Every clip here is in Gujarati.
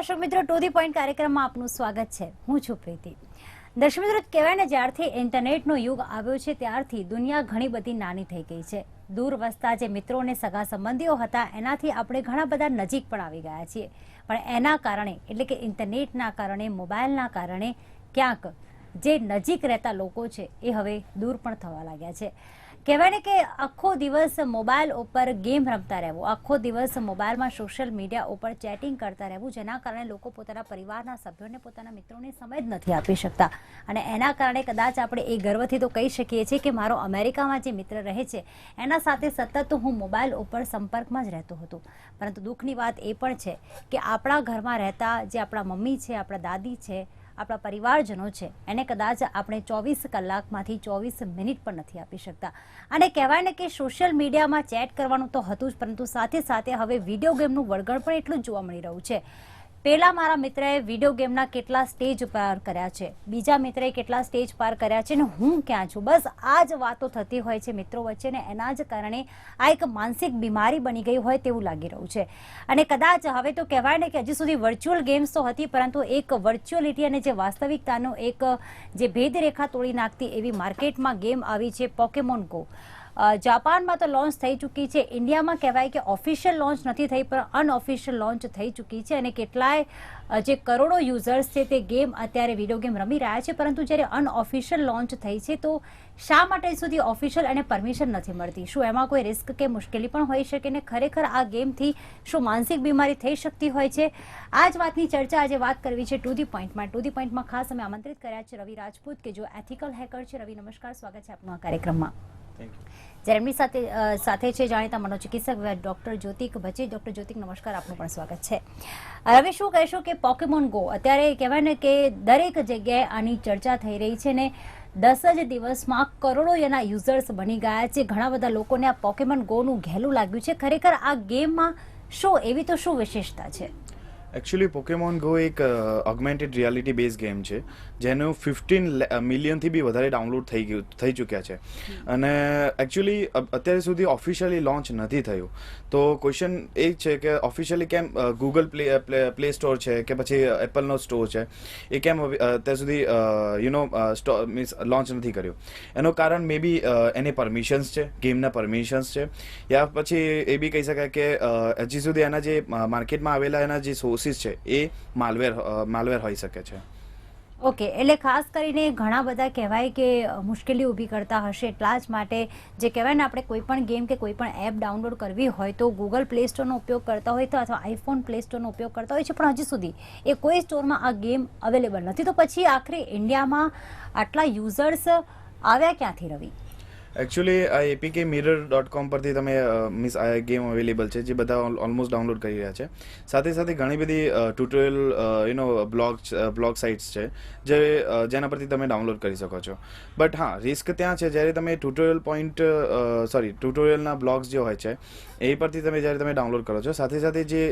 દર્શક મિત્રો ટુ ધી પોઈન્ટ કાર્યક્રમમાં આપનું સ્વાગત છે. હું છું પ્રીતિ. દર્શક મિત્રો, કહેવાય ને જ્યારથી ઇન્ટરનેટનો યુગ આવ્યો છે ત્યારથી દુનિયા ઘણી બધી નાની થઈ ગઈ છે. દૂર વસતા જે મિત્રો અને સગા સંબંધીઓ હતા એનાથી આપણે ઘણા બધા નજીક પણ આવી ગયા છીએ. પણ એના કારણે એટલે કે ઇન્ટરનેટના કારણે, મોબાઈલના કારણે ક્યાંક જે નજીક રહેતા લોકો છે એ હવે દૂર પણ થવા લાગ્યા છે. કહેવાય ને કે આખો દિવસ મોબાઈલ ઉપર ગેમ રમતા રહેવું, આખો દિવસ મોબાઈલમાં સોશિયલ મીડિયા ઉપર ચેટિંગ કરતા રહેવું, જેના કારણે લોકો પોતાના પરિવારના સભ્યોને, પોતાના મિત્રોને સમય જ નથી આપી શકતા. અને એના કારણે કદાચ આપણે એ ગર્વથી તો કહી શકીએ છીએ કે મારો અમેરિકામાં જે મિત્ર રહે છે એના સાથે સતત હું મોબાઈલ ઉપર સંપર્કમાં જ રહેતો હતો. પરંતુ દુઃખની વાત એ પણ છે કે આપણા ઘરમાં રહેતા જે આપણા મમ્મી છે, આપણા દાદી છે, આપણા પરિવારજનો છે એને કદાચ આપણે 24 કલાકમાંથી 24 મિનિટ પણ નથી આપી શકતા. અને કહેવાય ને કે સોશિયલ મીડિયામાં ચેટ કરવાનું તો હતું જ, પરંતુ સાથે સાથે હવે વિડીયો ગેમનું વળગણ પણ એટલું જ જોવા મળી રહ્યું છે. પહેલાં મારા મિત્રએ વિડીયો ગેમના કેટલા સ્ટેજ પાર કર્યા છે, બીજા મિત્રએ કેટલા સ્ટેજ પાર કર્યા છે, ને હું ક્યાં છું, બસ આ જ વાતો થતી હોય છે મિત્રો વચ્ચે. ને એના જ કારણે આ એક માનસિક બીમારી બની ગઈ હોય તેવું લાગી રહ્યું છે. અને કદાચ હવે તો કહેવાય ને કે હજી સુધી વર્ચ્યુઅલ ગેમ્સ તો હતી, પરંતુ એક વર્ચ્યુઅલિટી અને જે વાસ્તવિકતાનો એક જે ભેદરેખા તોડી નાખતી એવી માર્કેટમાં ગેમ આવી છે પોકેમોન ગો. જાપાનમાં તો લોન્ચ થઈ ચૂકી છે. ઇન્ડિયામાં કહેવાય કે ઓફિશિયલ લોન્ચ નથી થઈ પણ અનઓફિશિયલ લોન્ચ થઈ ચૂકી છે. અને કેટલાય જે કરોડો યુઝર્સ છે તે ગેમ અત્યારે વિડીયો ગેમ રમી રહ્યા છે. પરંતુ જ્યારે અનઓફિશિયલ લોન્ચ થઈ છે તો શા માટે સુધી ઓફિશિયલ અને પરમિશન નથી મળતી? શું એમાં કોઈ રિસ્ક કે મુશ્કેલી પણ હોઈ શકે? ને ખરેખર આ ગેમથી શું માનસિક બીમારી થઈ શકતી હોય છે? આ જ વાતની ચર્ચા આજે વાત કરવી છે ટુ ધી પોઈન્ટમાં. ટુ ધી પોઈન્ટમાં ખાસ અમે આમંત્રિત કર્યા છે રવિ રાજપૂત, કે જો એથિકલ હેકર છે. રવિ, નમસ્કાર, સ્વાગત છે આપનું આ કાર્યક્રમમાં. જ્યારે એમની સાથે છે જાણીતા મનોચિકિત્સક ડૉક્ટર જ્યોતિક ભચી. ડૉક્ટર જ્યોતિક, નમસ્કાર, આપનું પણ સ્વાગત છે. હવે શું કહેશો કે પોકેમોન ગો અત્યારે કહેવાય ને કે દરેક જગ્યાએ આની ચર્ચા થઈ રહી છે ને 10 જ દિવસમાં કરોડો એના યુઝર્સ બની ગયા છે. ઘણા બધા લોકોને આ પોકેમોન ગોનું ઘેલું લાગ્યું છે. ખરેખર આ ગેમમાં શું એવી તો શું વિશેષતા છે? એકચ્યુઅલી પોકેમોન ગો એક ઓગમેન્ટેડ રિયાલિટી બેઝ ગેમ છે જેનું 15 મિલિયનથી બી વધારે ડાઉનલોડ થઈ ચૂક્યા છે. અને એકચ્યુઅલી અત્યાર સુધી ઓફિશિયલી લોન્ચ નથી થયું. તો ક્વેશ્ચન એ છે કે ઓફિશિયલી કેમ ગૂગલ પ્લે સ્ટોર છે કે પછી એપલનો સ્ટોર છે એ કેમ અત્યાર સુધી મીન્સ લોન્ચ નથી કર્યું? એનું કારણ મે બી એની પરમિશન્સ છે, ગેમના પરમિશન્સ છે, યા પછી એ બી કહી શકાય કે હજી સુધી એના જે માર્કેટમાં આવેલા એના જે સોર્સિસ છે એ માલવેર હોઈ શકે છે. ઓકે, એટલે ખાસ કરીને ઘણા બધા કહેવાય કે મુશ્કેલી ઊભી કરતા હશે. એટલા જ માટે જે કહેવાય ને આપણે કોઈ પણ ગેમ કે કોઈ પણ એપ ડાઉનલોડ કરવી હોય તો ગૂગલ પ્લે સ્ટોરનો ઉપયોગ કરતા હોય તો અથવા આઈફોન પ્લે સ્ટોરનો ઉપયોગ કરતા હોય છે, પણ હજી સુધી એ કોઈ સ્ટોરમાં આ ગેમ અવેલેબલ નથી. તો પછી આખરે ઇન્ડિયામાં આટલા યુઝર્સ આવ્યા ક્યાંથી, રવિ? એકચ્યુઅલી આ એપીકે mirror.com પરથી તમે મીન્સ આ ગેમ અવેલેબલ છે જે બધા ઓલમોસ્ટ ડાઉનલોડ કરી રહ્યા છે. સાથે સાથે ઘણી બધી ટ્યુટોરિયલ બ્લોગ સાઇટ્સ છે જેના પરથી તમે ડાઉનલોડ કરી શકો છો. બટ હા, રિસ્ક ત્યાં છે જ્યારે તમે ટ્યુટોરિયલના બ્લોગ્સ જે હોય છે એ પરથી જ્યારે તમે ડાઉનલોડ કરો છો, સાથે સાથે જે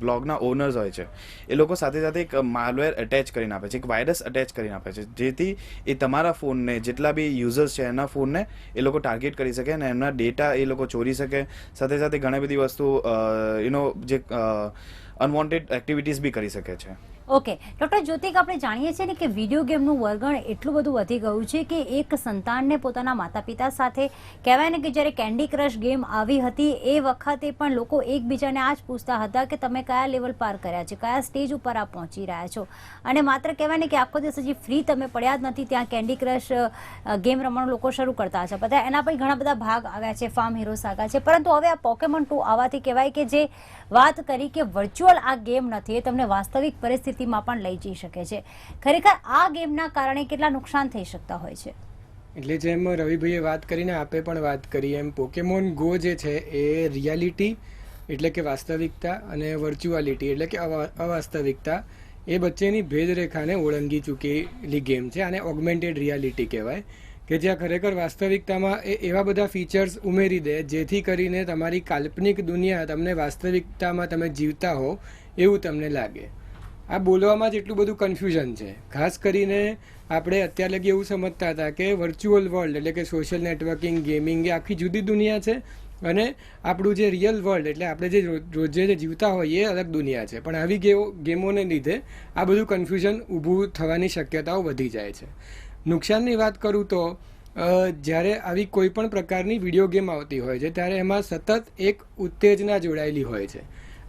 બ્લોગના ઓનર્સ હોય છે એ લોકો સાથે સાથે એક માલવેર અટેચ કરીને આપે છે, એક વાયરસ અટેચ કરીને આપે છે, જેથી એ તમારા ફોનને, જેટલા બી યુઝર્સ છે એના ફોનને એ લોકો ટાર્ગેટ કરી શકે અને એમના ડેટા એ લોકો ચોરી શકે. સાથે સાથે ઘણી બધી વસ્તુ જે અનવોન્ટેડ એક્ટિવિટીઝ બી કરી શકે છે. ઓકે ડૉક્ટર જ્યોતિક, આપણે જાણીએ છીએ ને કે વિડીયો ગેમનું વળગણ એટલું બધું વધી ગયું છે કે એક સંતાનને પોતાના માતા પિતા સાથે કહેવાય ને કે જ્યારે કેન્ડી ક્રશ ગેમ આવી હતી એ વખતે પણ લોકો એકબીજાને આ જ પૂછતા હતા કે તમે કયા લેવલ પાર કર્યા છે, કયા સ્ટેજ ઉપર આ પહોંચી રહ્યા છો. અને માત્ર કહેવાય ને કે આખો દિવસ હજી ફ્રી તમે પડ્યા જ નથી ત્યાં કેન્ડી ક્રશ ગેમ રમવાનું લોકો શરૂ કરતા હશે. બધા એના પણ ઘણા બધા ભાગ આવ્યા છે, ફાર્મ હીરો સાગા છે. પરંતુ હવે આ પોકેમોન 2 આવવાથી કહેવાય કે જે વાત કરી કે વર્ચ્યુઅલ આ ગેમ નથી, એ તમને વાસ્તવિક પરિસ્થિતિમાં પણ લઈ જઈ શકે છે. ખરેખર આ ગેમના કારણે કેટલા નુકસાન થઈ શકતા હોય છે? એટલે જેમ રવિભાઈએ વાત કરીને આપે પણ વાત કરી એમ પોકેમોન ગો જે છે એ રિયાલિટી એટલે કે વાસ્તવિકતા અને વર્ચ્યુઆલિટી એટલે કે અવાસ્તવિકતા એ વચ્ચેની ભેદરેખાને ઓળંગી ચૂકેલી ગેમ છે. આને ઓગમેન્ટેડ રિયાલિટી કહેવાય, કે જ્યાં ખરેખર વાસ્તવિકતામાં એવા બધા ફીચર્સ ઉમેરી દે જેથી કરીને તમારી કાલ્પનિક દુનિયા તમને વાસ્તવિકતામાં તમે જીવતા હો એવું તમને લાગે. આ બોલવામાં જ એટલું બધું કન્ફ્યુઝન છે. ખાસ કરીને આપણે અત્યાર લગી એવું સમજતા હતા કે વર્ચ્યુઅલ વર્લ્ડ એટલે કે સોશિયલ નેટવર્કિંગ, ગેમિંગ એ આખી જુદી દુનિયા છે અને આપણું જે રિયલ વર્લ્ડ એટલે આપણે જે રોજે જે જીવતા હોય એ અલગ દુનિયા છે. પણ આવી ગેમોને લીધે આ બધું કન્ફ્યુઝન ઊભું થવાની શક્યતાઓ વધી જાય છે. નુકસાનની વાત કરું તો જ્યારે આવી કોઈ પણ પ્રકારની વિડીયો ગેમ આવતી હોય છે ત્યારે એમાં સતત એક ઉત્તેજના જોડાયેલી હોય છે.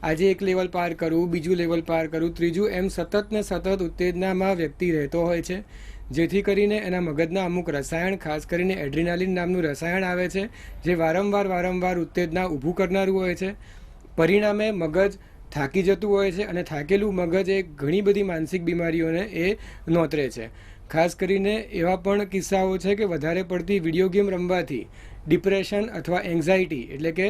આજે એક લેવલ પાર કરવું, બીજું લેવલ પાર કરવું, ત્રીજું, એમ સતત ને સતત ઉત્તેજનામાં વ્યક્તિ રહેતો હોય છે. જેથી કરીને એના મગજના અમુક રસાયણ, ખાસ કરીને એડ્રિનાલિન નામનું રસાયણ આવે છે જે વારંવાર ઉત્તેજના ઊભું કરનારું હોય છે. પરિણામે મગજ થાકી જતું હોય છે અને થાકેલું મગજ એ ઘણી બધી માનસિક બીમારીઓને એ નોતરે છે. ખાસ કરીને એવા પણ કિસ્સાઓ છે કે વધારે પડતી વિડીયો ગેમ રમવાથી ડિપ્રેશન અથવા એન્ઝાયટી એટલે કે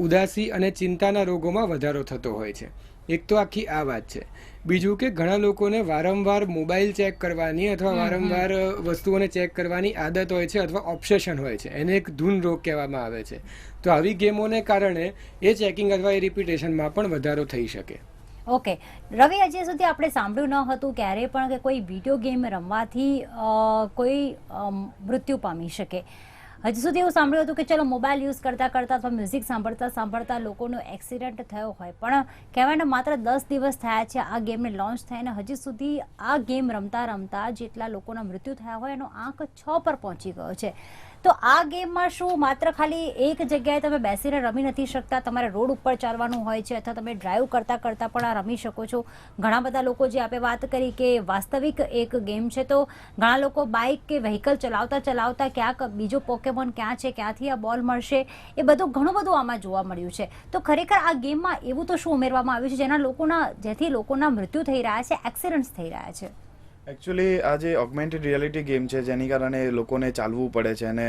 ઉદાસી અને ચિંતાના રોગોમાં વધારો થતો હોય છે. એક તો આખી આ વાત છે. બીજું કે ઘણા લોકોને વારંવાર મોબાઈલ ચેક કરવાની અથવા વારંવાર વસ્તુઓને ચેક કરવાની આદત હોય છે અથવા ઓબ્સેશન હોય છે. એને એક ધૂન રોગ કહેવામાં આવે છે. તો આવી ગેમોને કારણે એ ચેકિંગ અથવા એ રિપીટેશનમાં પણ વધારો થઈ શકે. ઓકે રવિ, હજી સુધી આપણે સાંભળ્યું ન હતું ક્યારેય પણ કે કોઈ વિડીયો ગેમ રમવાથી કોઈ મૃત્યુ પામી શકે. હજી સુધી એવું સાંભળ્યું હતું કે ચલો મોબાઈલ યુઝ કરતાં કરતાં અથવા મ્યુઝિક સાંભળતા લોકોનો એક્સિડન્ટ થયો હોય, પણ કહેવાય ને માત્ર 10 દિવસ થયા છે આ ગેમને લોન્ચ થઈને, હજી સુધી આ ગેમ રમતા જેટલા લોકોના મૃત્યુ થયા હોય એનો આંક 6 પર પહોંચી ગયો છે. તો આ ગેમમાં શું માત્ર ખાલી એક જગ્યાએ તમે બેસીને રમી નથી શકતા, તમારે રોડ ઉપર ચાલવાનું હોય છે અથવા તમે ડ્રાઈવ કરતાં પણ આ રમી શકો છો. ઘણા બધા લોકો જે આપણે વાત કરી કે વાસ્તવિક એક ગેમ છે, તો ઘણા લોકો બાઇક કે વ્હીકલ ચલાવતા ક્યાંક બીજો પોકેમોન ક્યાં છે, ક્યાંથી આ બોલ મળશે, એ બધું ઘણું બધું આમાં જોવા મળ્યું છે. તો ખરેખર આ ગેમમાં એવું તો શું ઉમેરવામાં આવ્યું છે જેથી લોકોના મૃત્યુ થઈ રહ્યા છે, એક્સિડન્ટ્સ થઈ રહ્યા છે? એકચ્યુઅલી આ જે ઓગમેન્ટેડ રિયાલિટી ગેમ છે જેની કારણે લોકોને ચાલવું પડે છે અને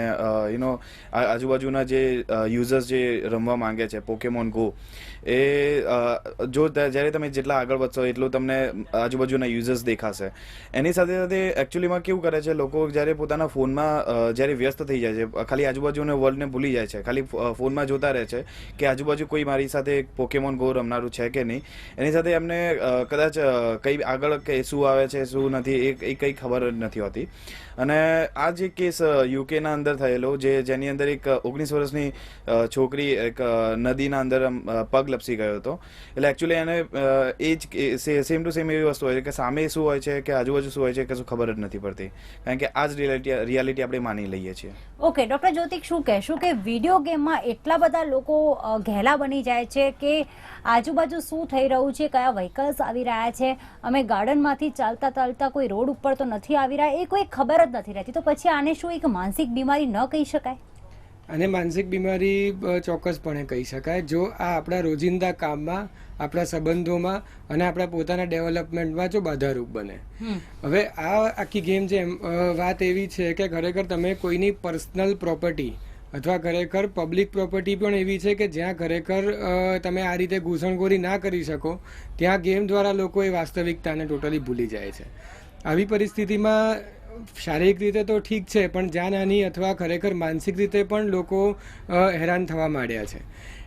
આજુબાજુના જે યુઝર્સ જે રમવા માંગે છે પોકેમોન ગો, એ જ્યારે તમે જેટલા આગળ વધશો એટલું તમને આજુબાજુના યુઝર્સ દેખાશે. એની સાથે સાથે એકચ્યુઅલીમાં કેવું કરે છે લોકો, જ્યારે પોતાના ફોનમાં જ્યારે વ્યસ્ત થઈ જાય છે, ખાલી આજુબાજુના વર્લ્ડને ભૂલી જાય છે, ખાલી ફોનમાં જોતા રહે છે કે આજુબાજુ કોઈ મારી સાથે પોકેમોન ગો રમનારું છે કે નહીં. એની સાથે એમને કદાચ કઈ આગળ કે શું આવે છે શું નથી એ કંઈ ખબર જ નથી હોતી. અને આ જે કેસ યુકેના અંદર થયેલો, જેની અંદર એક 19 વર્ષની છોકરી એક નદીના અંદર પગ લપસી ગયો હતો. એટલે એકચ્યુઅલી એને એ જ સેમ ટુ સેમ એવી વસ્તુ હોય છે કે સામે શું હોય છે કે આજુબાજુ શું હોય છે કે શું ખબર જ નથી પડતી, કારણ કે આ જ રિયાલિટી આપણે માની લઈએ છીએ. ઓકે ડૉક્ટર જ્યોતિક, શું કહેશું કે વિડીયો ગેમમાં એટલા બધા લોકો ઘેલા બની જાય છે કે આજુબાજુ શું થઈ રહ્યું છે, કયા વ્હીકલ્સ આવી રહ્યા છે, અમે ગાર્ડનમાંથી ચાલતા કોઈ રોડ ઉપર તો નથી આવી રહ્યા, એ કોઈ ખબર જ નથી રહેતી. તો પછી આને શું એક માનસિક બીમારી ન કહી શકાય? અને માનસિક બીમારી ચોક્કસપણે કહી શકાય જો આ આપણા રોજિંદા કામમાં, આપણા સંબંધોમાં અને આપણા પોતાના ડેવલપમેન્ટમાં જો બાધારૂપ બને. હવે આ આખી ગેમ જે વાત એવી છે કે ખરેખર તમે કોઈની પર્સનલ પ્રોપર્ટી અથવા ખરેખર પબ્લિક પ્રોપર્ટી પણ એવી છે કે જ્યાં ખરેખર તમે આ રીતે ઘૂસણખોરી ના કરી શકો, ત્યાં ગેમ દ્વારા લોકો એ વાસ્તવિકતાને ટોટલી ભૂલી જાય છે. આવી પરિસ્થિતિમાં શારીરિક રીતે તો ઠીક છે, પણ જાનહાનિ અથવા ખરેખર માનસિક રીતે પણ લોકો હેરાન થવા માંડ્યા છે.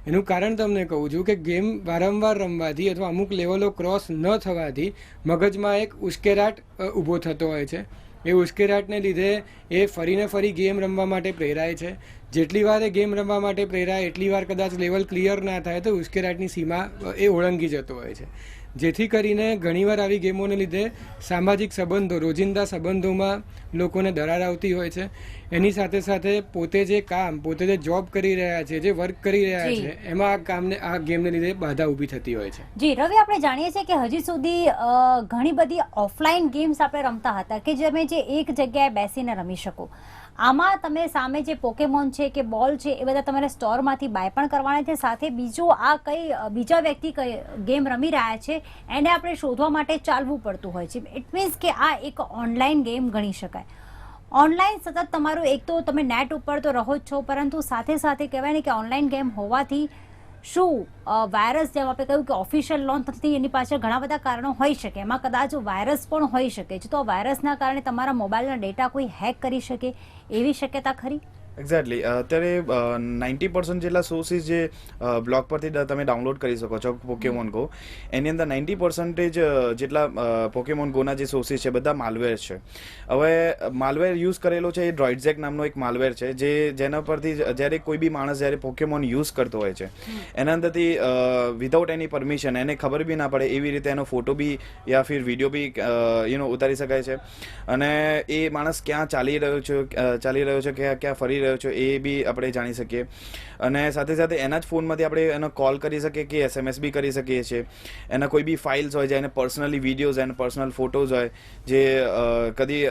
એનું કારણ તમને કહું છું કે ગેમ વારંવાર રમવાથી અથવા અમુક લેવલો ક્રોસ ન થવાથી મગજમાં એક ઉશ્કેરાટ ઊભો થતો હોય છે. એ ઉશ્કેરાટને લીધે એ ફરી ગેમ રમવા માટે પ્રેરાય છે. જેટલી વાર એ ગેમ રમવા માટે પ્રેરાય એટલી વાર કદાચ લેવલ ક્લિયર ના થાય તો ઉશ્કેરાટની સીમા એ ઓળંગી જતો હોય છે. જેથી કરીને ઘણીવાર આવી ગેમોને લીધે સામાજિક સંબંધો, રોજિંદા સંબંધોમાં લોકોને દરાર આવતી હોય છે. એની સાથે સાથે પોતે જે જોબ કરી રહ્યા છે, જે વર્ક કરી રહ્યા છે, એમાં આ ગેમને લીધે બાધા ઊભી થતી હોય છે. જી રવિ, આપણે જાણીએ છીએ કે હજી સુધી ઘણી બધી ઓફલાઈન ગેમ્સ આપણે રમતા હતા કે જે એક જગ્યાએ બેસીને રમી શકો. આમાં તમે સામે જે પોકેમોન છે કે બોલ છે એ બધા તમારે સ્ટોરમાંથી બાય પણ કરવાના છે, સાથે બીજું આ બીજા વ્યક્તિ ગેમ રમી રહ્યા છે એને આપણે શોધવા માટે ચાલવું પડતું હોય છે. ઇટ મીન્સ કે આ એક ઓનલાઈન ગેમ ગણી શકાય. ઓનલાઈન સતત તમારું એક તો તમે નેટ ઉપર તો રહો જ છો, પરંતુ સાથે કહેવાય ને કે ઓનલાઈન ગેમ હોવાથી શું વાયરસ, જેમ આપણે કહ્યું કે ઓફિશિયલ લોન્ચ નથી, એની પાછળ ઘણા બધા કારણો હોઈ શકે, એમાં કદાચ વાયરસ પણ હોઈ શકે છે. તો વાયરસના કારણે તમારા મોબાઈલના ડેટા કોઈ હેક કરી શકે એવી શક્યતા ખરી? એક્ઝેક્ટલી અત્યારે 90% જેટલા સોર્સિસ જે બ્લોગ પરથી તમે ડાઉનલોડ કરી શકો છો પોકેમોન ગો, એની અંદર 90% જેટલા પોકેમોન ગોના જે સોર્સિસ છે બધા માલવેર છે. હવે માલવેર યુઝ કરેલો છે એ ડ્રોઇડઝેક નામનો એક માલવેર છે જેના પરથી જ્યારે કોઈ બી માણસ જ્યારે પોકેમોન યુઝ કરતો હોય છે એના અંદરથી વિધાઉટ એની પરમિશન એને ખબર બી ના પડે એવી રીતે એનો ફોટો બી યા ફિર વિડીયો બી ઉતારી શકાય છે, અને એ માણસ ક્યાં ચાલી રહ્યો છે ક્યાં ફરી રહ્યો છે એ બી આપણે જાણી શકીએ, અને સાથે સાથે એના જ ફોનમાંથી આપણે એનો કોલ કરી શકીએ કે SMS બી કરી શકીએ છીએ. એના કોઈ બી ફાઇલ્સ હોય જે એને પર્સનલી વિડીયોઝ એના પર્સનલ ફોટોઝ હોય જે કદી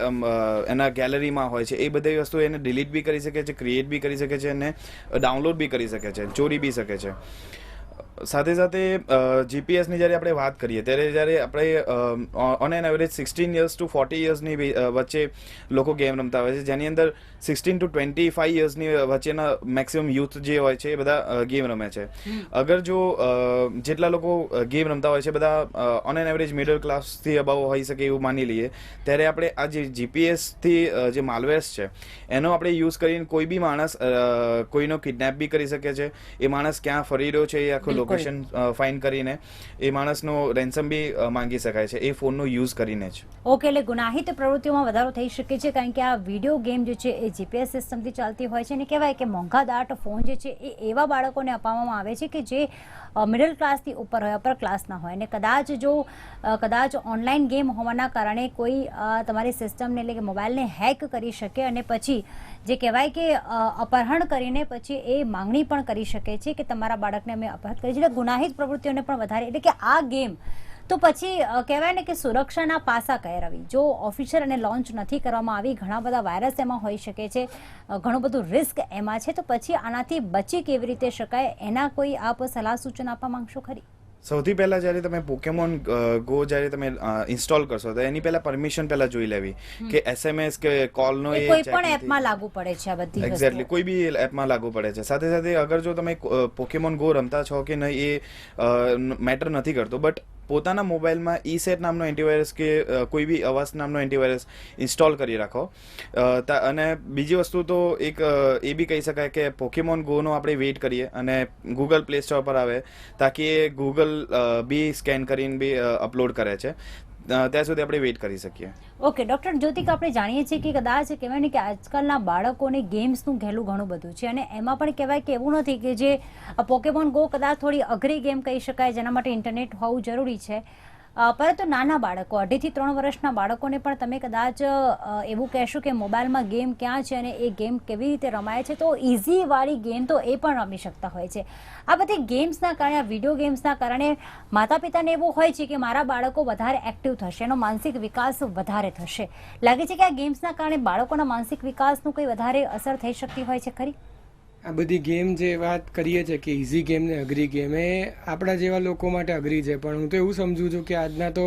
એના ગેલેરીમાં હોય છે એ બધી વસ્તુ એને ડિલીટ બી કરી શકે છે, ક્રિએટ બી કરી શકે છે, અને ડાઉનલોડ બી કરી શકે છે, ચોરી બી શકે છે. સાથે સાથે જીપીએસની જ્યારે આપણે વાત કરીએ ત્યારે જ્યારે આપણે on an average 16 years to 40 yearsની વચ્ચે લોકો ગેમ રમતા હોય છે, જેની અંદર 16 to 25 yearsની વચ્ચેના મેક્સિમમ યુથ જે હોય છે એ બધા ગેમ રમે છે. અગર જો જેટલા લોકો ગેમ રમતા હોય છે બધા ઓન એન એવરેજ મિડલ ક્લાસથી અબાવ હોઈ શકે એવું માની લઈએ, ત્યારે આપણે આ જે જીપીએસથી જે માલવેર્સ છે એનો આપણે યુઝ કરીને કોઈ બી માણસ કોઈનો કિડનેપ બી કરી શકે છે, એ માણસ ક્યાં ફરી રહ્યો છે એ આખો લોકેશન ફાઇન્ડ કરીને એ માણસનો રેન્સમ બી માંગી શકાય છે એ ફોનનો યુઝ કરીને જ. ઓકે, એટલે ગુનાહિત પ્રવૃત્તિઓમાં વધારો થઈ શકે છે કારણ કે આ વિડીયો ગેમ જે છે એ જીપીએસ સિસ્ટમથી ચાલતી હોય છે, અને કહેવાય કે મોંઘાદાટ ફોન જે છે એ એવા બાળકોને અપાવવામાં આવે છે કે જે મિડલ ક્લાસથી ઉપર હોય, અપર ક્લાસના હોય, અને કદાચ ઓનલાઈન ગેમ હોવાના કારણે કોઈ તમારી સિસ્ટમને એટલે કે મોબાઈલને હેક કરી શકે અને પછી જે કહેવાય કે અપહરણ કરીને પછી એ માંગણી પણ કરી શકે છે કે તમારા બાળકને અમે અપહરણ કરી છે. એટલે ગુનાહિત પ્રવૃત્તિઓને પણ વધારે, એટલે કે આ ગેમ તો પછી કહેવાય ને કે સુરક્ષાના પાસા કહે રવિ, જો ઓફિશિયલ અને લોન્ચ નથી કરવામાં આવી, ઘણા બધા વાયરસ એમાં હોઈ શકે છે, ઘણું બધું રિસ્ક એમાં છે, તો પછી આનાથી બચી કેવી રીતે શકાય એના કોઈ આપ સલાહ સૂચન આપવા માંગશો ખરી? સૌથી પહેલાં જ્યારે તમે પોકેમોન ગો જ્યારે તમે ઇન્સ્ટોલ કરશો તો એની પહેલાં પરમિશન પહેલાં જોઈ લેવી કે SMS કે કોલનો એ કોઈ પણ એપમાં લાગુ પડે છે આ બધી એક્ઝેક્ટલી કોઈ બી એપમાં લાગુ પડે છે. સાથે સાથે અગર જો તમે પોકેમોન ગો રમતા છો કે નહીં એ મેટર નથી કરતો, બટ પોતાના મોબાઈલમાં ઈસેટ નામનો એન્ટીવાયરસ કે કોઈ બી અવાસ નામનો એન્ટીવાયરસ ઇન્સ્ટોલ કરી રાખો. અને બીજી વસ્તુ તો એક એ બી કહી શકાય કે પોકેમોન ગોનો આપણે વેઇટ કરીએ અને ગૂગલ પ્લે સ્ટોર પર આવે તાકી એ ગૂગલ બી સ્કેન કરીને બી અપલોડ કરે છે, ત્યાં સુધી આપણે વેઇટ કરી શકીએ. ઓકે ડૉક્ટર જ્યોતિકા, આપણે જાણીએ છીએ કે કદાચ કહેવાય ને કે આજકાલના બાળકોને ગેમ્સનું ઘેલું ઘણું બધું છે, અને એમાં પણ કહેવાય કે એવું નથી કે જે પોકેમોન ગો કદાચ થોડી અઘરી ગેમ કહી શકાય જેના માટે ઇન્ટરનેટ હોવું જરૂરી છે, પરંતુ નાના બાળકો 2.5 થી 3 વર્ષના બાળકોને પણ તમે કદાચ એવું કહેશો કે મોબાઈલમાં ગેમ ક્યાં છે અને એ ગેમ કેવી રીતે રમાય છે, તો ઇઝીવાળી ગેમ તો એ પણ રમી શકતા હોય છે. આ બધી ગેમ્સના કારણે, આ વિડીયો ગેમ્સના કારણે માતા પિતાને એવું હોય છે કે મારા બાળકો વધારે એક્ટિવ થશે, એનો માનસિક વિકાસ વધારે થશે. લાગે છે કે આ ગેમ્સના કારણે બાળકોના માનસિક વિકાસનું કંઈ વધારે અસર થઈ શકતી હોય છે ખરી? આ બધી ગેમ જે વાત કરીએ છીએ કે ઇઝી ગેમ ને અઘરી ગેમ, એ આપણા જેવા લોકો માટે અઘરી છે, પણ હું તો એવું સમજુ છું કે આજના તો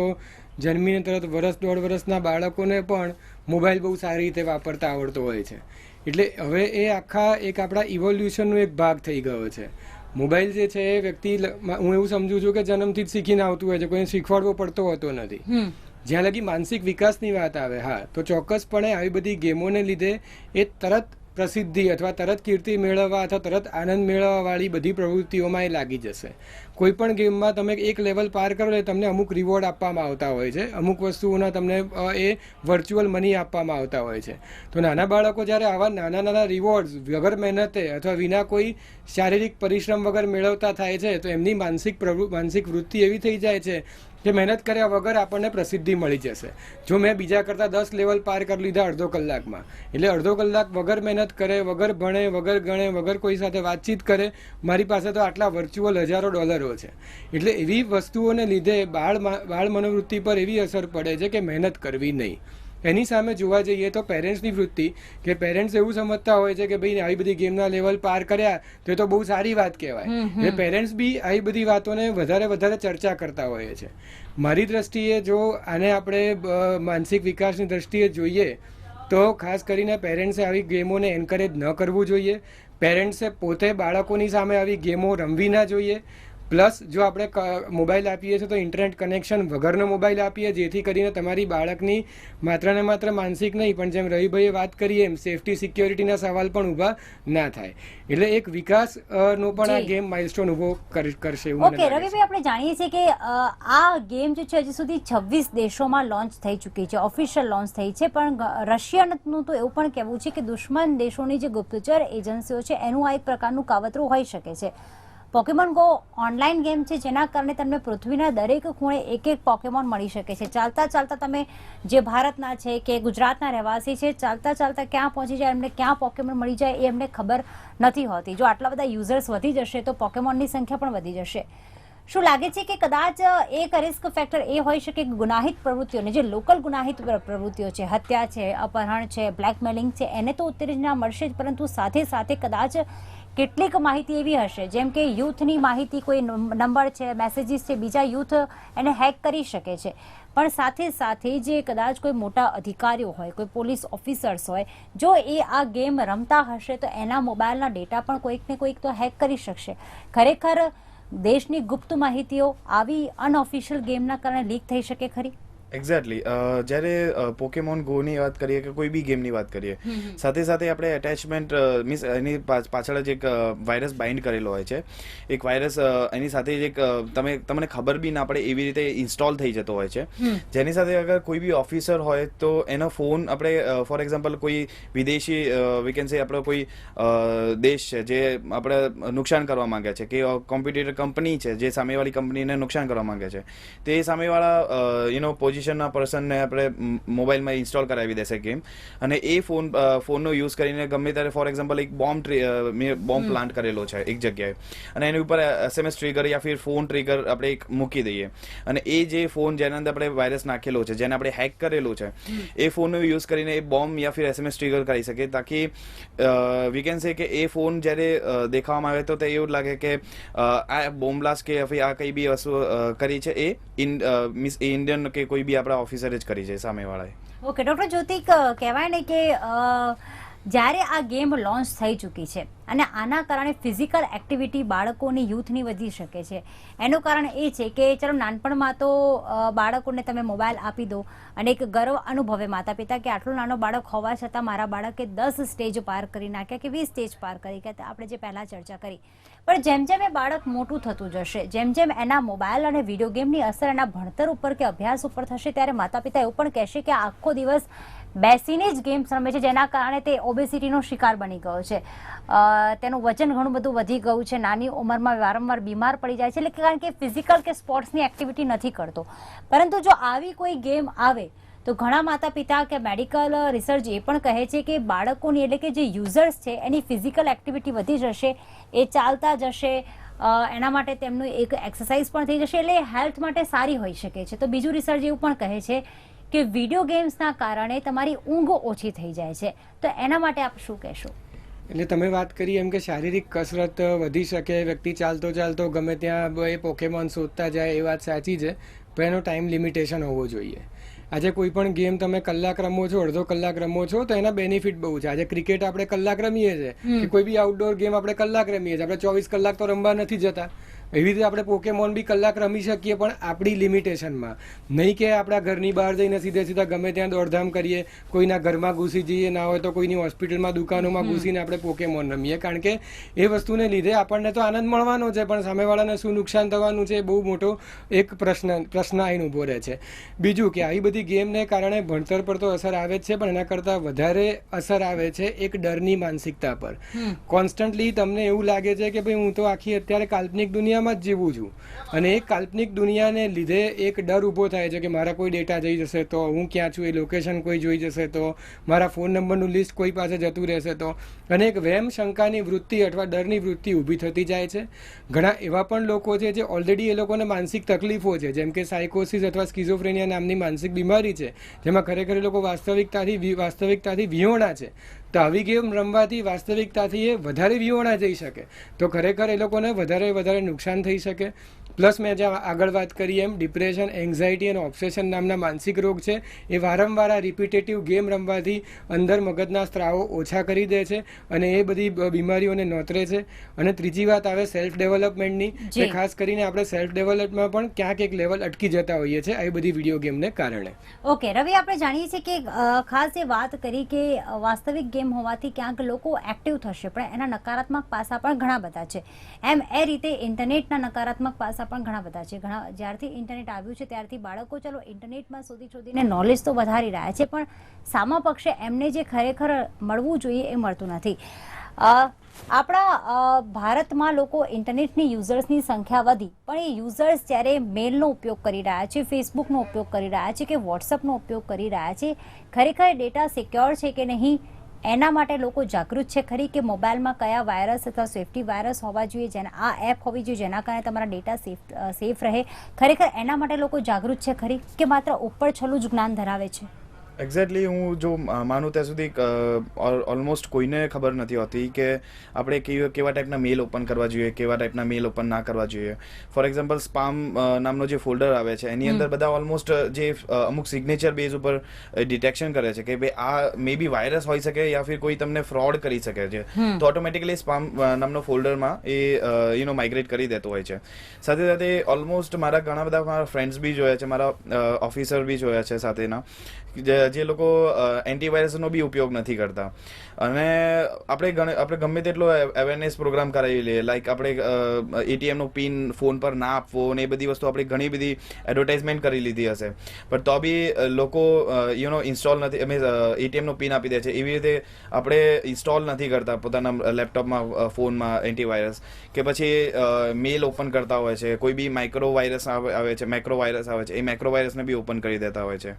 જન્મીને તરત 1-1.5 વર્ષના બાળકોને પણ મોબાઈલ બહુ સારી રીતે વાપરતા આવડતો હોય છે. એટલે હવે એ આખા એક આપણા ઇવોલ્યુશનનો એક ભાગ થઈ ગયો છે. મોબાઈલ જે છે એ વ્યક્તિ, હું એવું સમજુ છું કે જન્મથી જ શીખીને આવતું હોય છે, કોઈને શીખવાડવો પડતો હોતો નથી. જ્યાં લગી માનસિક વિકાસની વાત આવે, હા, તો ચોક્કસપણે આવી બધી ગેમોને લીધે એ તરત પ્રસિદ્ધિ અથવા તરત કીર્તિ મેળવવા અથવા તરત આનંદ મેળવવા વાળી બધી પ્રવૃત્તિઓમાં એ લાગી જશે. કોઈ પણ ગેમમાં તમે એક લેવલ પાર કરો એટલે તમને અમુક રિવોર્ડ આપવામાં આવતા હોય છે, અમુક વસ્તુઓના તમને એ વર્ચ્યુઅલ મની આપવામાં આવતા હોય છે. તો નાના બાળકો જ્યારે આવા નાના નાના રિવોર્ડ્સ વગર મહેનતે અથવા વિના કોઈ શારીરિક પરિશ્રમ વગર મેળવતા થાય છે, તો એમની માનસિક વૃત્તિ એવી થઈ જાય છે કે મહેનત કર્યા વગર આપણને પ્રસિદ્ધિ મળી જશે. જો મેં બીજા કરતાં 10 લેવલ પાર કરી લીધા અડધો કલાકમાં, એટલે અડધો કલાક વગર મહેનત કરે, વગર ભણે, વગર ગણે, વગર કોઈ સાથે વાતચીત કરે, મારી પાસે તો આટલા વર્ચ્યુઅલ હજારો ડોલરો છે. એટલે એવી વસ્તુઓને લીધે બાળ મનોવૃત્તિ પર એવી અસર પડે છે કે મહેનત કરવી નહીં. એની સામે જોવા જઈએ તો પેરેન્ટ્સની વૃત્તિ, કે પેરેન્ટ્સ એવું સમજતા હોય છે કે ભાઈ આવી બધી ગેમના લેવલ પાર કર્યા તો બહુ સારી વાત કહેવાય. એટલે પેરેન્ટ્સ બી આવી બધી વાતોને વધારે ચર્ચા કરતા હોય છે. મારી દ્રષ્ટિએ જો આને આપણે માનસિક વિકાસની દ્રષ્ટિએ જોઈએ તો ખાસ કરીને પેરેન્ટ્સે આવી ગેમોને એન્કરેજ ન કરવું જોઈએ. પેરેન્ટ્સે પોતે બાળકોની સામે આવી ગેમો રમવી ના જોઈએ. પ્લસ જો આપણે મોબાઈલ આપીએ છીએ તો ઇન્ટરનેટ કનેક્શન વગરનો મોબાઈલ આપીએ, જેથી કરીને તમારી બાળકની માત્ર ને માત્ર માનસિક નહીં પણ જેમ રવિભાઈએ વાત કરી એમ સેફટી સિક્યોરિટીના સવાલ પણ ઊભા ના થાય. એટલે એક વિકાસ નો પણ આ ગેમ માઇલસ્ટોન ઊભો કરશે એવું મને ઓકે લાગે છે. રવિભાઈ, આપણે જાણીએ છીએ કે આ ગેમ જે છે હજી સુધી 26 દેશોમાં લોન્ચ થઈ ચૂકી છે, ઓફિશિયલ લોન્ચ થઈ છે, પણ રશિયાનું તો એવું પણ કહેવું છે કે દુશ્મન દેશોની જે ગુપ્તચર એજન્સીઓ છે એનું આ એક પ્રકારનું કાવતરું હોઈ શકે છે. પોકેમોન ગો ઓનલાઈન ગેમ છે જેના કારણે તમને પૃથ્વીના દરેક ખૂણે એક એક પોકેમોન મળી શકે છે. ચાલતા ચાલતા તમે જે ભારતના છે કે ગુજરાતના રહેવાસી છે, ચાલતા ચાલતા ક્યાં પહોંચી જાય, એમને ક્યાં પોકેમોન મળી જાય એ એમને ખબર નથી હોતી. જો આટલા બધા યુઝર્સ વધી જશે તો પોકેમોનની સંખ્યા પણ વધી જશે. શું લાગે છે કે કદાચ એક રિસ્ક ફેક્ટર એ હોઈ શકે કે ગુનાહિત પ્રવૃત્તિઓને, જે લોકલ ગુનાહિત પ્રવૃત્તિઓ છે, હત્યા છે, અપહરણ છે, બ્લેકમેલિંગ છે, એને તો ઉત્તેજના મળશે જ, પરંતુ સાથે સાથે કદાચ કેટલીક માહિતી એવી હશે જેમ કે યુથની માહિતી, કોઈ નંબર છે, મેસેજીસ છે, બીજા યુથ એને હેક કરી શકે છે. પણ સાથે સાથે જે કદાચ કોઈ મોટા અધિકારીઓ હોય, કોઈ પોલીસ ઓફિસર્સ હોય, જો એ આ ગેમ રમતા હશે તો એના મોબાઈલના ડેટા પણ કોઈક ને કોઈક તો હેક કરી શકશે. ખરેખર દેશની ગુપ્ત માહિતીઓ આવી અનઓફિશિયલ ગેમના કારણે લીક થઈ શકે ખરી? એક્ઝેક્ટલી. જ્યારે પોકેમોન ગોની વાત કરીએ કે કોઈ બી ગેમની વાત કરીએ, સાથે સાથે આપણે એટેચમેન્ટ મીન્સ એની પાછળ જ એક વાયરસ બાઇન્ડ કરેલો હોય છે. એક વાયરસ એની સાથે જ એક તમને ખબર બી ના પડે એવી રીતે ઇન્સ્ટોલ થઈ જતો હોય છે, જેની સાથે અગર કોઈ બી ઓફિસર હોય તો એનો ફોન આપણે ફોર એક્ઝામ્પલ કોઈ વિદેશી વી કેન સે આપણો કોઈ દેશ છે જે આપણે નુકસાન કરવા માંગે છે, કે કોમ્પિટિટર કંપની છે જે સામેવાળી કંપનીને નુકસાન કરવા માંગે છે, તે સામેવાળા પોઝિશનના પર્સનને આપણે મોબાઈલમાં ઇન્સ્ટોલ કરાવી દેશે ગેમ, અને એ ફોનનો યુઝ કરીને ગમે ત્યારે ફોર એક્ઝામ્પલ એક બોમ્બ પ્લાન્ટ કરેલો છે એક જગ્યાએ, અને એની ઉપર SMS ટ્રિગર યા ફિર ફોન ટ્રિગર આપણે એક મૂકી દઈએ, અને એ જે ફોન જેના અંદર આપણે વાયરસ નાખેલો છે, જેને આપણે હેક કરેલું છે, એ ફોનનો યુઝ કરીને એ બોમ્બ યા ફિર SMS ટ્રિગર કરી શકે, તાકી વી કેન સે કે એ ફોન જ્યારે દેખાવામાં આવે તો તે એવું લાગે કે આ બોમ્બ બ્લાસ્ટ કે આ કઈ બી વસ્તુ કરી છે એ ઇન્ડિયન કે કોઈ બી આપણા ઓફિસરે જ કરી છે સામેવાળાએ. ઓકે ડૉક્ટર જ્યોતિક, કહેવાય ને કે જ્યારે આ ગેમ લોન્ચ થઈ ચૂકી છે અને આના કારણે ફિઝિકલ એક્ટિવિટી બાળકોની, યુથની વધી શકે છે, એનું કારણ એ છે કે ચલો નાનપણમાં તો બાળકોને તમે મોબાઈલ આપી દો અને એક ગર્વ અનુભવે માતા પિતા કે આટલું નાનો બાળક હોવા છતાં મારા બાળકે 10 સ્ટેજ પાર કરી નાખ્યા કે 20 સ્ટેજ પાર કરી ગયા, આપણે જે પહેલાં ચર્ચા કરી. પણ જેમ જેમ એ બાળક મોટું થતું જશે, જેમ જેમ એના મોબાઈલ અને વિડીયો ગેમની અસર એના ભણતર ઉપર કે અભ્યાસ ઉપર થશે, ત્યારે માતા પિતા એવું પણ કહેશે કે આખો દિવસ બેસીને જ ગેમ્સ રમે છે, જેના કારણે તે ઓબેસિટીનો શિકાર બની ગયો છે, તેનું વજન ઘણું બધું વધી ગયું છે, નાની ઉંમરમાં વારંવાર બીમાર પડી જાય છે, એટલે કારણ કે ફિઝિકલ કે સ્પોર્ટ્સની એક્ટિવિટી નથી કરતો. પરંતુ જો આવી કોઈ ગેમ આવે તો ઘણા માતા પિતા કે મેડિકલ રિસર્ચ એ પણ કહે છે કે બાળકોની, એટલે કે જે યુઝર્સ છે એની ફિઝિકલ એક્ટિવિટી વધી જશે, એ ચાલતા જશે, એના માટે તેમનું એક એક્સરસાઇઝ પણ થઈ જશે, એટલે હેલ્થ માટે સારી હોઈ શકે છે. તો બીજું રિસર્ચ એવું પણ કહે છે કે વિડીયો ગેમ્સના કારણે તમારી ઊંઘ ઓછી થઈ જાય છે, તો એના માટે આપ શું કહેશો? એટલે તમે વાત કરી એમ કે શારીરિક કસરત વધી શકે, વ્યક્તિ ચાલતો ચાલતો ગમે ત્યાં એ પોકેમોન શોધતા જાય, એ વાત સાચી છે, પણ એનો ટાઈમ લિમિટેશન હોવો જોઈએ. આજે કોઈ પણ ગેમ તમે કલાક રમો છો, અડધો કલાક રમો છો, તો એના બેનિફિટ બહુ છે. આજે ક્રિકેટ આપણે કલાક રમીએ છીએ, કે કોઈ બી આઉટડોર ગેમ આપણે કલાક રમીએ છીએ, આપણે 24 કલાક તો રમવા નથી જતા. એવી રીતે આપણે પોકેમોન બી કલાક રમી શકીએ, પણ આપણી લિમિટેશનમાં, નહીં કે આપણા ઘરની બહાર જઈને સીધા ગમે ત્યાં દોડધામ કરીએ, કોઈના ઘરમાં ઘૂસી જઈએ, ના હોય તો કોઈની હોસ્પિટલમાં, દુકાનોમાં ઘૂસીને આપણે પોકેમોન રમીએ, કારણ કે એ વસ્તુને લીધે આપણને તો આનંદ મળવાનો છે, પણ સામેવાળાને શું નુકસાન થવાનું છે એ બહુ મોટો એક પ્રશ્ન આવીને ઊભો રહે છે. બીજું કે આવી બધી ગેમને કારણે ભણતર પર તો અસર આવે જ છે, પણ એના કરતાં વધારે અસર આવે છે એક ડરની માનસિકતા પર. કોન્સ્ટન્ટલી તમને એવું લાગે છે કે ભાઈ હું તો આખી અત્યારે કાલ્પનિક દુનિયા જ જીવું છું, અને એ કાલ્પનિક દુનિયાને લીધે એક ડર ઊભો થાય છે કે મારા કોઈ ડેટા જઈ જશે તો, હું ક્યાં છું એ લોકેશન કોઈ જોઈ જશે તો, મારા ફોન નંબરનું લિસ્ટ કોઈ પાસે જતું રહેશે તો, અને એક વહેમ શંકાની વૃત્તિ અથવા ડરની વૃત્તિ ઊભી થતી જાય છે. ઘણા એવા પણ લોકો છે જે ઓલરેડી એ લોકોને માનસિક તકલીફો છે, જેમ કે સાયકોસિસ અથવા સ્કિઝોફ્રેનિયા નામની માનસિક બીમારી છે, જેમાં ખરેખર એ લોકો વાસ્તવિકતાથી વિહોણા છે. તો આવી ગેમ રમવાથી વાસ્તવિકતાથી એ વધારે વિહોણા જઈ શકે, તો ખરેખર એ લોકોને વધારે નુકસાન થઈ શકે. પ્લસ મેં જ્યાં આગળ વાત કરી એમ ડિપ્રેશન, એન્ઝાયટી અને ઓબ્સેશન નામના માનસિક રોગ છે એ વારંવાર આ રિપીટેટિવ ગેમ રમવાથી અંદર મગજના સ્ત્રાવો ઓછા કરી દે છે અને એ બધી બીમારીઓને નોતરે છે. અને ત્રીજી વાત આવે સેલ્ફ ડેવલપમેન્ટની, કે ખાસ કરીને આપણે સેલ્ફ ડેવલપમેન્ટમાં પણ ક્યાંક એક લેવલ અટકી જતા હોઈએ છીએ આવી બધી વિડીયો ગેમને કારણે. ઓકે રવિ, આપણે જાણીએ છીએ કે ખાસ એ વાત કરી કે વાસ્તવિક ગેમ હોવાથી ક્યાંક લોકો એક્ટિવ થશે, પણ એના નકારાત્મક પાસા પણ ઘણા બધા છે. એમ એ રીતે ઇન્ટરનેટના નકારાત્મક પાસા પણ ઘણા બધા છે. જ્યારથી ઇન્ટરનેટ આવ્યું છે ત્યારથી બાળકો ચલો ઇન્ટરનેટમાં શોધીને નોલેજ તો વધારી રહ્યા છે, પણ સામા પક્ષે એમને જે ખરેખર મળવું જોઈએ એ મળતું નથી. આપણા ભારતમાં લોકો ઇન્ટરનેટની યુઝર્સની સંખ્યા વધી, પણ એ યુઝર્સ જ્યારે મેલનો ઉપયોગ કરી રહ્યા છે, ફેસબુકનો ઉપયોગ કરી રહ્યા છે કે વોટ્સઅપનો ઉપયોગ કરી રહ્યા છે, ખરેખર ડેટા સિક્યોર છે કે નહીં એના માટે લોકો જાગૃત છે ખરી? કે મોબાઈલમાં કયા વાયરસ અથવા સેફ્ટી વાયરસ હોવા જોઈએ, જેના આ એપ હોવી જોઈએ જેના કારણે તમારા ડેટા સેફ રહે, ખરેખર એના માટે લોકો જાગૃત છે ખરી કે માત્ર ઉપર છલું જ જ્ઞાન ધરાવે છે? એક્ઝેક્ટલી હું જો માનું ત્યાં સુધી ઓલમોસ્ટ કોઈને ખબર નથી હોતી કે આપણે કેવા ટાઈપના મેલ ઓપન કરવા જોઈએ, કેવા ટાઈપના મેલ ઓપન ના કરવા જોઈએ. ફોર એક્ઝામ્પલ સ્પામ નામનો જે ફોલ્ડર આવે છે એની અંદર બધા ઓલમોસ્ટ જે અમુક સિગ્નેચર બેઝ ઉપર ડિટેક્શન કરે છે કે ભાઈ આ મે બી વાયરસ હોઈ શકે યા ફિર કોઈ તમને ફ્રોડ કરી શકે છે, તો ઓટોમેટિકલી સ્પામ નામનો ફોલ્ડરમાં એ માઇગ્રેટ કરી દેતો હોય છે. સાથે સાથે ઓલમોસ્ટ મારા ઘણા બધા મારા ફ્રેન્ડ્સ બી જોયા છે, મારા ઓફિસર બી જોયા છે સાથેના, જે લોકો એન્ટીવાયરસનો બી ઉપયોગ નથી કરતા. અને આપણે ગમે તેટલો અવેરનેસ પ્રોગ્રામ કરાવી લઈએ, લાઈક આપણે એટીએમનો પિન ફોન પર ના આપવો ને એ બધી વસ્તુ આપણે ઘણી બધી એડવર્ટાઇઝમેન્ટ કરી લીધી હશે, પણ તો બી લોકો ઇન્સ્ટોલ નથી, અમે એટીએમનો પિન આપી દે છે. એવી રીતે આપણે ઇન્સ્ટોલ નથી કરતા પોતાના લેપટોપમાં, ફોનમાં એન્ટીવાયરસ, કે પછી મેલ ઓપન કરતા હોય છે. કોઈ બી માઇક્રો વાયરસ આવે છે, મેક્રો વાયરસ આવે છે, એ મેક્રો વાયરસને બી ઓપન કરી દેતા હોય છે.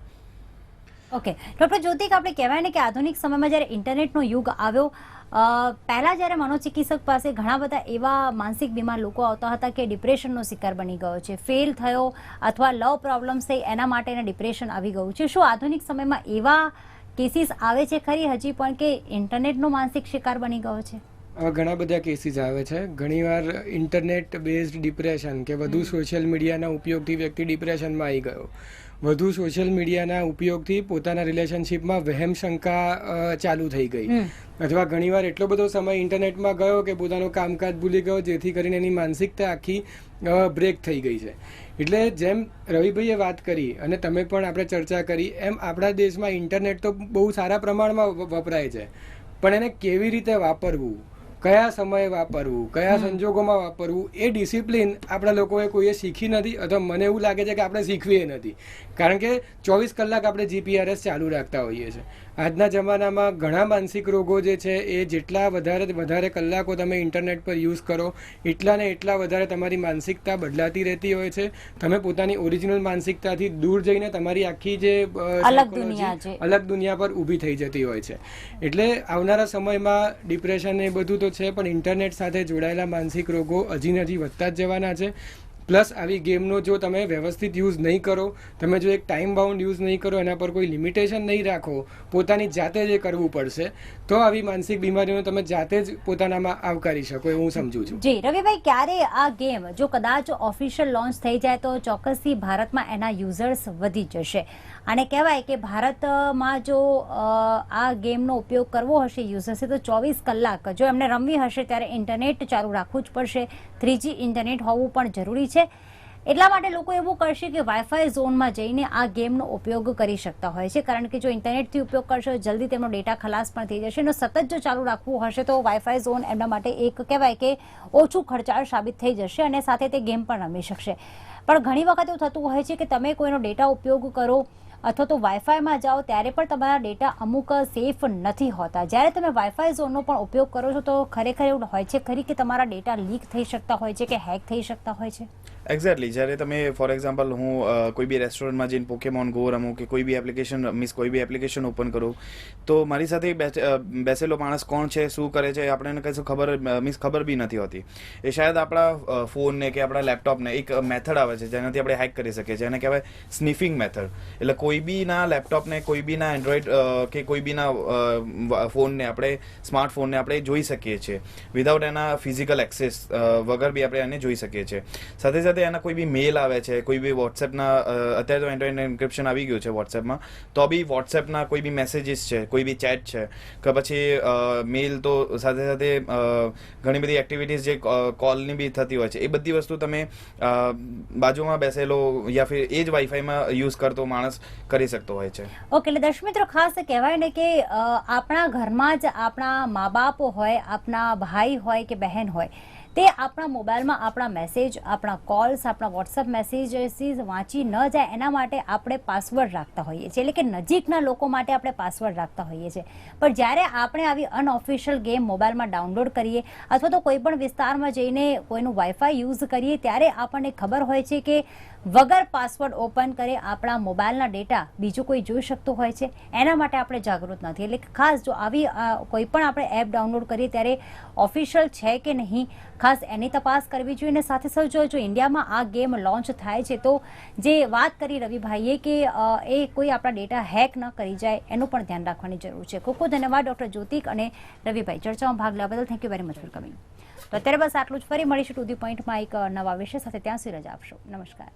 ઓકે ડૉક્ટર જ્યોતિક, આપણે કહેવાય ને કે આધુનિક સમયમાં જ્યારે ઇન્ટરનેટનો યુગ આવ્યો, પહેલાં જ્યારે મનોચિકિત્સક પાસે ઘણા બધા એવા માનસિક બીમાર લોકો આવતા હતા કે ડિપ્રેશનનો શિકાર બની ગયો છે, ફેલ થયો અથવા લવ પ્રોબ્લેમ્સ થઈ એના માટે એને ડિપ્રેશન આવી ગયું છે. શું આધુનિક સમયમાં એવા કેસીસ આવે છે ખરી હજી પણ કે ઇન્ટરનેટનો માનસિક શિકાર બની ગયો છે? ઘણા બધા કેસીસ આવે છે. ઘણીવાર ઇન્ટરનેટ બેઝડ ડિપ્રેશન કે વધુ સોશિયલ મીડિયાના ઉપયોગથી વ્યક્તિ ડિપ્રેશનમાં આવી ગયો, વધુ સોશિયલ મીડિયાના ઉપયોગથી પોતાના રિલેશનશિપમાં વહેમ શંકા ચાલુ થઈ ગઈ, અથવા ઘણીવાર એટલો બધો સમય ઇન્ટરનેટમાં ગયો કે પોતાનું કામકાજ ભૂલી ગયો, જેથી કરીને એની માનસિકતા આખી બ્રેક થઈ ગઈ છે. એટલે જેમ રવિભાઈએ વાત કરી અને તમે પણ આપણે ચર્ચા કરી એમ આપણા દેશમાં ઇન્ટરનેટ તો બહુ સારા પ્રમાણમાં વપરાય છે, પણ એને કેવી રીતે વાપરવું, કયા સમયે વાપરવું, કયા સંજોગોમાં વાપરવું, એ ડિસિપ્લિન આપણા લોકોએ કોઈએ શીખી નથી, અથવા મને એવું લાગે છે કે આપણે શીખવીએ નથી. કારણ કે 24 કલાક આપણે જીપીઆરએસ ચાલુ રાખતા હોઈએ છીએ. આજના જમાનામાં ઘણા માનસિક રોગો જે છે એ જેટલા વધારે કલાકો તમે ઇન્ટરનેટ પર યુઝ કરો એટલા ને એટલા વધારે તમારી માનસિકતા બદલાતી રહેતી હોય છે. તમે પોતાની ઓરિજિનલ માનસિકતાથી દૂર જઈને તમારી આખી જે અલગ દુનિયા પર ઊભી થઈ જતી હોય છે. એટલે આવનારા સમયમાં ડિપ્રેશન એ બધું તો છે, પણ ઇન્ટરનેટ સાથે જોડાયેલા માનસિક રોગો હજી વધતા જ જવાના છે. પ્લસ આવી ગેમનો જો તમે વ્યવસ્થિત યુઝ નહીં કરો, તમે જો એક ટાઈમ બાઉન્ડ યુઝ નહીં કરો, એના પર કોઈ લિમિટેશન નહીં રાખો, પોતાની જાતે જ કરવું પડશે, તો આવી માનસિક બીમારીઓને તમે જાતે જ પોતાનામાં આવકારી શકો એવું હું સમજુ છું. જી રવિભાઈ, ક્યારે આ ગેમ જો કદાચ ઓફિશિયલ લોન્ચ થઈ જાય તો ચોક્કસથી ભારતમાં એના યુઝર્સ વધી જશે, અને કહેવાય કે ભારતમાં જો આ ગેમનો ઉપયોગ કરવો હશે યુઝર્સે તો 24 કલાક જો એમને રમવી હશે ત્યારે ઇન્ટરનેટ ચાલુ રાખવું જ પડશે. 3G ઇન્ટરનેટ હોવું પણ જરૂરી છે. એટલા માટે લોકો એવું કરશે કે વાઈફાઈ ઝોનમાં જઈને આ ગેમનો ઉપયોગ કરી શકતા હોય છે, કારણ કે જો ઇન્ટરનેટથી ઉપયોગ કરશો જલ્દી તેમનો ડેટા ખલાસ પણ થઈ જશે. એનો સતત જો ચાલુ રાખવું હશે તો વાઈફાઈ ઝોન એમના માટે એક કહેવાય કે ઓછું ખર્ચાળ સાબિત થઈ જશે, અને સાથે તે ગેમ પણ રમી શકશે. પણ ઘણી વખત એવું થતું હોય છે કે તમે કોઈનો ડેટા ઉપયોગ કરો અથવા તો વાઈફાઈમાં જાઓ ત્યારે પણ તમારા ડેટા અમુક સેફ નથી હોતા. જ્યારે તમે વાઈફાઈ ઝોનનો પણ ઉપયોગ કરો છો તો ખરેખર એવું હોય છે ખરી કે તમારા ડેટા લીક થઈ શકતા હોય છે કે હેક થઈ શકતા હોય છે? એક્ઝેક્ટલી. જ્યારે તમે ફોર એક્ઝામ્પલ હું કોઈ બી રેસ્ટોરન્ટમાં જઈને પોકેમોન ગો રમું કે કોઈ બી એપ્લિકેશન ઓપન કરું, તો મારી સાથે બેસેલો માણસ કોણ છે, શું કરે છે, આપણે કશું ખબર બી નથી હોતી. એ શાયદ આપણા ફોનને કે આપણા લેપટોપને એક મેથડ આવે છે જેનાથી આપણે હેક કરી શકીએ છીએ, એને કહેવાય સ્નિફિંગ મેથડ. એટલે કોઈ બીના લેપટોપને, કોઈ બીના એન્ડ્રોઈડ કે કોઈ બીના ફોનને આપણે સ્માર્ટફોનને આપણે જોઈ શકીએ છીએ વિધાઉટ એના ફિઝિકલ એક્સેસ વગર બી આપણે એને જોઈ શકીએ છીએ. સાથે સાથે એના કોઈ બી મેલ આવે છે, કોઈ બી વોટ્સએપના અત્યારે તો એન્ડ એન્ક્રિપ્શન આવી ગયું છે વોટ્સએપમાં, તો બી વોટ્સએપના કોઈ બી મેસેજીસ છે, કોઈ બી ચેટ છે કે પછી મેલ, તો સાથે સાથે ઘણી બધી એક્ટિવિટીઝ જે કોલની બી થતી હોય છે, એ બધી વસ્તુ તમે બાજુમાં બેસેલો યા ફિર એ જ વાઈફાઈમાં યુઝ કરતો માણસ કરી શકતો હોય છે. ઓકે, એટલે દર્શક મિત્રો ખાસ કહેવાય ને કે આપણા ઘરમાં જ આપણા મા બાપ હોય, આપણા ભાઈ હોય કે બહેન હોય, તે આપણા મોબાઈલમાં આપણા મેસેજ, આપણા કોલ્સ, આપણા વોટ્સઅપ મેસેજીસ વાંચી ન જાય એના માટે આપણે પાસવર્ડ રાખતા હોઈએ છીએ, એટલે કે નજીકના લોકો માટે આપણે પાસવર્ડ રાખતા હોઈએ છીએ. પણ જ્યારે આપણે આવી અનઓફિશિયલ ગેમ મોબાઈલમાં ડાઉનલોડ કરીએ અથવા તો કોઈ પણ વિસ્તારમાં જઈને કોઈનું વાઈફાઈ યુઝ કરીએ ત્યારે આપણને ખબર હોય છે કે વગર પાસવર્ડ ઓપન કરે આપણા મોબાઈલના ડેટા બીજું કોઈ જોઈ શકતું હોય છે. એના માટે આપણે જાગૃત નથી. એટલે ખાસ જો આવી કોઈ પણ આપણે એપ ડાઉનલોડ કરીએ ત્યારે ઓફિશિયલ છે કે નહીં, ખાસ એની તપાસ કરવી જોઈએ. અને સાથે સાથે જો ઇન્ડિયામાં આ ગેમ લોન્ચ થાય છે તો જે વાત કરી રવિભાઈએ કે એ કોઈ આપણા ડેટા હેક ન કરી જાય એનું પણ ધ્યાન રાખવાની જરૂર છે. ખૂબ ખૂબ ધન્યવાદ ડૉક્ટર જ્યોતિક અને રવિભાઈ ચર્ચામાં ભાગ લેવા બદલ. Thank you very much for coming. તો અત્યારે બસ આટલું જ. ફરી મળીશું ટુ ધી પોઈન્ટમાં એક નવા વિષય સાથે. ત્યાં સુધી રજા આપશો. નમસ્કાર.